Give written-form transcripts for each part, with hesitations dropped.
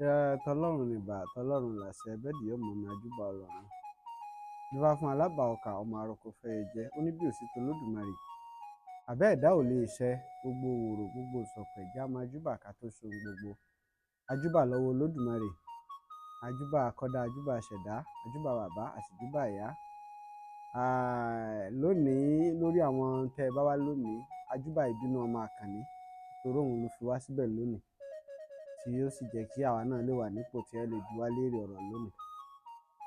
Tọlọ́run nìbà tọlọ́run làṣẹ bẹ́ẹ̀dì yóò mọ̀ mi àjúbà ọlọ́run. Dífá fún alábà ọkà ọmọ àròkọ fẹ́ẹ́ jẹ́ ó ní bí òsì tolódùmarè. Àbẹ́ ẹ̀dá ò lè ṣẹ gbogbo òwòrò gbogbo ìsọ̀pẹ̀ já máa júbà ká tó ṣohun gbogbo. Ajúbà lọ́wọ́ olódùmarè, ajúbà akọ́dá, ajúbà ṣẹ̀dá, ajúbà bàbá àṣìjúbà ìyá. Lónìí lórí àwọn tẹ́ ẹ bá wá lónìí, ajúbà ìbínú ọmọ àkànní torí òun ló fi wá síbẹ̀ lónìí, tí ó sì jẹ́ kí àwa náà lè wà nípò tí ẹ lè bi wá léèrè ọ̀rọ̀ lónìí.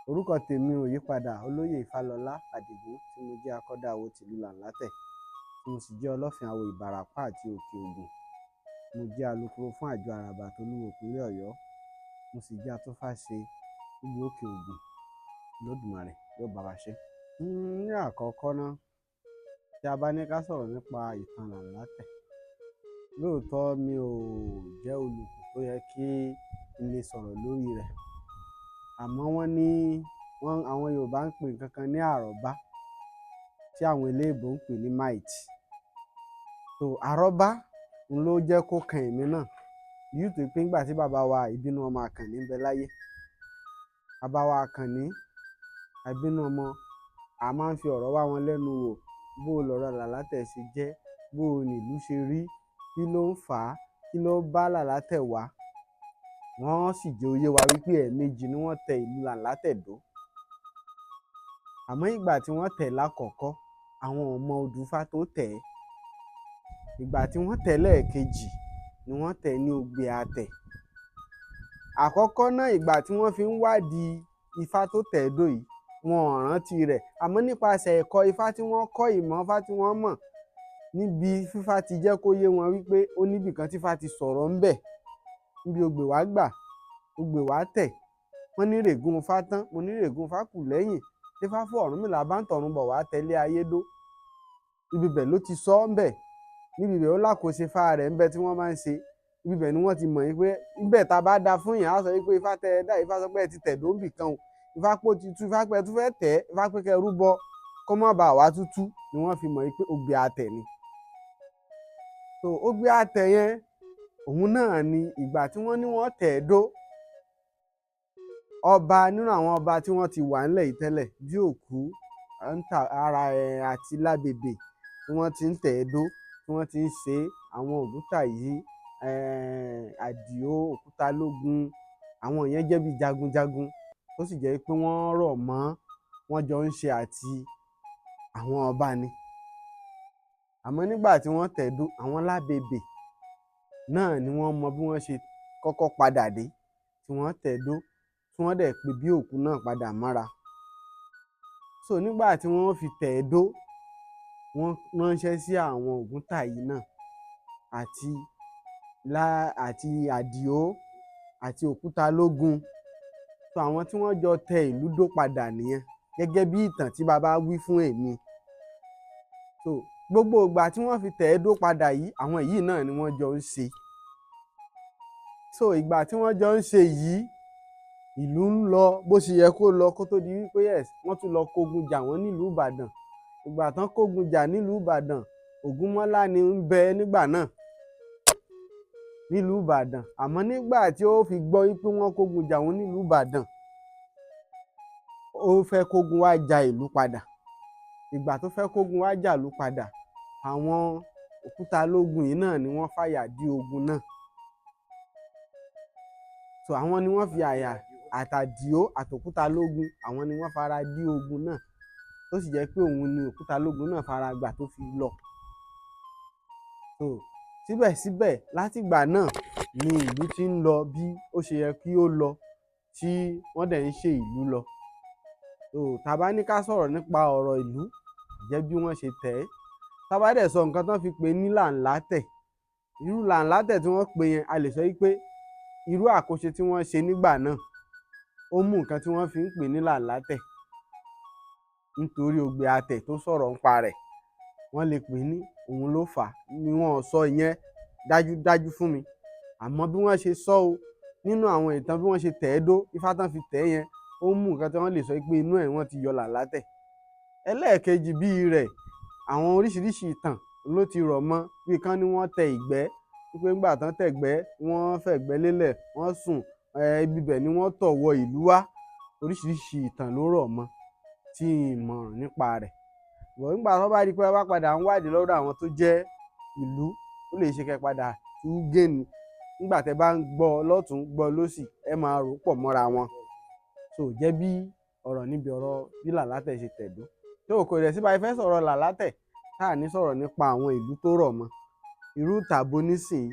Orúkọ tèmi ò yípadà, olóyè Ifálọlá Àdìgún tí mo jẹ́ akọ́dá awo tìlú Làǹlátẹ̀, tí mo sì jẹ́ ọlọ́fin awo Ìbàràpá àti Òkè Ògùn. Mo jẹ́ alukoro fún àjọ àràbà tolúwo ìpínlẹ̀ Ọ̀yọ́, mo sì jẹ́ atúnfáṣe nílùú Òkè Ògùn. Olódùmarè yóò bá wa ṣe. Ní àkọ́kọ́ ná, tí a bá ní ká sọ̀rọ̀ nípa ìtàn Làǹlátẹ̀, lóòótọ́ mi ò jẹ́ olùkọ́ tó yẹ kí n lè sọ̀rọ̀ lórí rẹ̀, àmọ́ wọ́n ní àwọn Yorùbá ń pè nǹkan kan ní àrọ́bá tí àwọn eléèbó ń pè ní might. Àrọ́bá n ló jẹ́ kó kan èmi náà yìí tó pé nígbà tí bàbá wa ìbínú ọmọ àkànní ń bẹ láyé. Bàbá wa àkànní àìbínú ọmọ, a máa ń fi ọ̀rọ̀ wá wọn lẹ́nu wò, bó lọ̀rọ̀ Làǹlátẹ̀ ṣe jẹ́, bó nílùú ṣe rí, kí ló ń fà á, kí ló bá Làǹlátẹ̀ wá. Wọ́n sì jẹ́ ó yé wa wípé ẹ̀ẹ̀mejì ni wọ́n tẹ ìlú Làǹlátẹ̀ dó. Àmọ́ ìgbà tí wọ́n tẹ̀ lákọ̀ọ́kọ́, àwọn ò mọ odùfá tó tẹ̀ ẹ́. Ìgbà tí wọ́n tẹ̀ lẹ́ẹ̀kejì ni wọ́n tẹ̀ ní Ogbe Atẹ̀. Àkọ́kọ́ náà, ìgbà tí wọ́n fi ń wádìí ifá tó tẹ̀ dó yìí, wọn ò rántí rẹ̀. Àmọ́ nípasẹ̀ ẹ̀kọ́ ifá tí wọ́n kọ́, ìmọ̀ ifá tí wọ́n mọ̀, níbi fífá ti jẹ́ kó yé wọn wípé ó níbì kan tífá ti sọ̀rọ̀ ńbẹ̀. Níbi Ogbè wá gbà, Ogbè wá tẹ̀, wọ́n ní règún ifá tán, mo ní règún ifá kù lẹ́yìn. Tífá fún Ọ̀rúnmìlà bá ń tọ̀run bọ̀ wá tẹ̀lé ayé dó. Ibi bẹ̀ ló ti sọ ńbẹ̀. Níbi bẹ̀ ó lákòóṣefá rẹ̀ ńbẹ̀ tí wọ́n máa ń ṣe. Ibi bẹ̀ ni wọ́n ti mọ̀ wípé níbẹ̀ tá a bá da fún yàn á sọ wípé ifá tẹ ẹ dá, ifá sọ pé ẹ ti tẹ̀ dó ńbì kan o. Ifá pé ó ti tú, ifá pé ẹ tún fẹ́ tẹ̀, ifá pé kẹ́ rúbọ kó má bàa wá tútú, ni wọ́n fi mọ̀ wípé Ogbe Atẹ̀ ni. Ogbe Atẹ̀ yẹn, òun náà ni ìgbà tí wọ́n ní wọ́n tẹ̀ dó. Ọba nínú àwọn ọba tí wọ́n ti wà ńlẹ̀ yìí tẹ́lẹ̀ bí Òkú, àti Lábèbè, tí wọ́n ti ń tẹ̀ dó, tí wọ́n ti ń ṣe àwọn Ògúntàyí, Àdìó, Òkútalógun, àwọn yẹn jẹ́ bí jagunjagun tó sì jẹ́ pé wọ́n rọ̀ mọ́, wọ́n jọ ń ṣe àti àwọn ọba ni. Àmọ́ nígbà tí wọ́n tẹ̀ dó, àwọn Lábèbè náà ni wọ́n mọ bí wọ́n ṣe kọ́kọ́ padà dé, tí wọ́n tẹ̀ dó, tí wọ́n dẹ̀ pe bí Òkú náà padà mọ́ra. Nígbà tí wọ́n fi tẹ̀ dó, wọ́n ránṣẹ́ sí àwọn Ògúntàyí náà àti Àdìó àti Òkútalógun. Àwọn tí wọ́n jọ tẹ ìlú dó padà nìyẹn, gẹ́gẹ́ bí ìtàn tí bàbá wí fún èmi. Gbogbo ìgbà tí wọ́n fi tẹ̀ ẹ́ dó padà yìí, àwọn yìí náà ni wọ́n jọ ń ṣe. Ìgbà tí wọ́n jọ ń ṣe yìí, ìlú ń lọ bó ṣe yẹ kó lọ kó tó di wípé wọ́n tún lọ kógun jà wọ́n nílùú Ìbàdàn. Ìgbà tán kógun jà nílùú Ìbàdàn, Ògúnmọ́lá ni ń bẹ nígbà náà nílùú Ìbàdàn. Àmọ́ nígbà tí ó fi gbọ́ wípé wọ́n kógun jà wọ́n nílùú Ìbàdàn, ó fẹ́ kógun wá ja ìlú padà. Ìgbà tó fẹ́ kógun wá jà ìlú padà, àwọn Òkútalógun yìí náà ni wọ́n fàyà dí ogun náà. Àwọn ni wọ́n fi àyà àtàdìó àtòkútalógun, àwọn ni wọ́n fara dí ogun náà, tó sì jẹ́ pé òun ni Òkútalógun náà fara gbà tó fi lọ. Síbẹ̀síbẹ̀ látìgbà náà ni ìlú ti ń lọ bí ó ṣe yẹ kí ó lọ, tí wọ́n dẹ̀ ń ṣe ìlú lọ. Tá bá ní ká sọ̀rọ̀ nípa ọ̀rọ̀ ìlú, jẹ́ bí wọ́n ṣe tẹ̀ ẹ́. Tá bá dẹ̀ sọ nǹkan tán fi pè ní Làǹlátẹ̀, irú Làǹlátẹ̀ tí wọ́n pè yẹn, a lè sọ wípé irú àkóṣe tí wọ́n ṣe nígbà náà ó mú nǹkan tí wọ́n fi ń pè ní Làǹlátẹ̀, nítorí Ogbe Atẹ̀ tó sọ̀rọ̀ ńpa rẹ̀. Wọ́n lè pè ní òun ló fà á, ni wọn ò sọ ìyẹn dájúdájú fún mi. Àmọ́ bí wọ́n ṣe sọ o nínú àwọn ìtàn bí wọ́n ṣe tẹ̀ ẹ́ dó, ifá tán fi tẹ̀ ẹ́ yẹn, ó mú nǹkan tí wọ́n lè sọ pé inú ẹ̀ wọ́n ti yọ Làǹlátẹ̀. Ẹlẹ́ẹ̀kejì bíi rẹ̀, àwọn oríṣiríṣi ìtàn ló ti rọ̀ mọ́, bí kán ní wọ́n tẹ ìgbẹ́, wípé ńgbà tán tẹ̀gbẹ́, wọ́n fẹ̀gbẹ́ lélẹ̀, wọ́n sùn, ibi bẹ̀ ni wọ́n tọ̀ wọ ìlú wá. Oríṣiríṣi ìtàn ló rọ̀ mọ́ tí n mọ̀ nípa rẹ̀. But nígbà tó bá di pé ẹ bá padà ń wádìí lọ́dọ̀ àwọn tó jẹ́ ìlú, ó lè ṣe kẹ́ padà tún gain. Nígbà tẹ́ bá ń gbọ́ lọ́tùn gbọ́ lósì, ẹ máa rò pọ̀ mọ́ra wọn. So jẹ́ bí ọ̀rọ̀ níbi ọ̀rọ̀ bí Làlátẹ̀ ṣe tẹ̀dó. Tó kò dẹ̀ sí bá a fẹ́ sọ̀rọ̀ Làlátẹ̀ tá à ní sọ̀rọ̀ nípa àwọn ìlú tó rọ̀ mọ́. Irú Ìtàbó nísìnyí,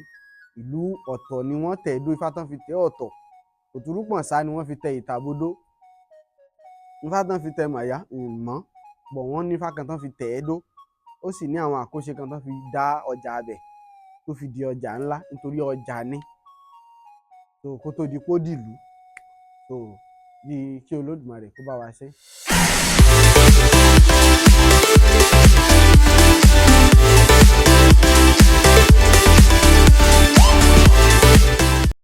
ìlú ọ̀tọ̀ ni wọ́n tẹ̀ dó, Ifá tán fi tẹ̀ ọ̀tọ̀. Òtúrúpọ̀nsá ni wọ́n fi tẹ Ìtàbódó. Ifá tán fi tẹ Màyá mọ́, bọ̀ wọ́n ní Ifá kan tán fi tẹ̀ ẹ́ dó. Ó sì ní àwọn àkóṣe kan tán fi dá ọjà abẹ̀ tó fi di ọjà ńlá nítorí ọjà ni. So kó tó di pó dìlú. So bí kí Olódùmarè kó bá wa ṣe.